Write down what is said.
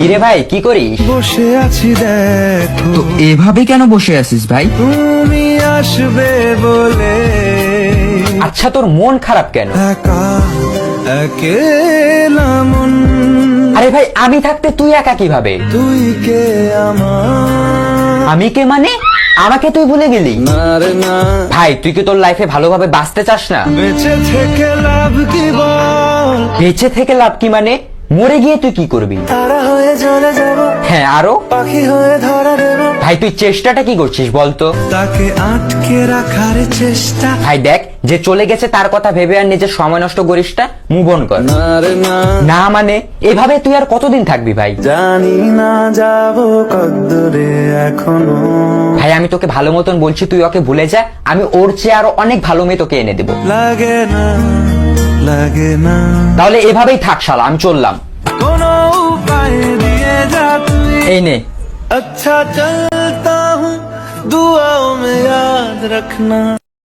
কিরে ভাই কি করিস? বসে আছি দেখো, তো এভাবে কেন বসে আছিস ভাই? তুমি আসবে বলে আচ্ছা তোর মন খারাপ কেন? একা একেলা মন, আরে ভাই আমি থাকতে তুই একা কিভাবে? তুই কে আমার? আমি কে মানে? আমাকে তুই ভুলে গেলি? না রে না, ভাই তুই কি তোর লাইফে ভালোভাবে বাঁচতে চাস না? বেঁচে থেকে লাভ কি বল? বেঁচে থেকে লাভ কি মানে? মরে গিয়ে তুই কি করবি? তারা হয়ে চলে যাব, হ্যাঁ আরো? পাখি হয়ে ধরা দেব, ভাই তুই চেষ্টাটা কি করছিস বলতো? তাকে আটকে রাখার চেষ্টা। ভাই দেখ, যে চলে গেছে তার কথা ভেবে আর নিজের সময় নষ্ট করিস না, মুভ অন কর। না রে না, না মানে এভাবে তুই আর কতদিন থাকবি ভাই? জানি না যাব কদ্দুরে এখনো। ভাই আমি তোকে ভালো মতন বলছি, তুই ওকে ভুলে যা, আমি ওর চেয়ে আরো অনেক ভালো মেয়ে তোকে এনে দেবো। লাগে না, লাগে না, তাহলে এভাবেই থাক শালা, আমি চললাম। কোনো উপায় দিয়ে যা তুই। এই নে। अच्छा चलता हूँ, दुआओं में याद रखना।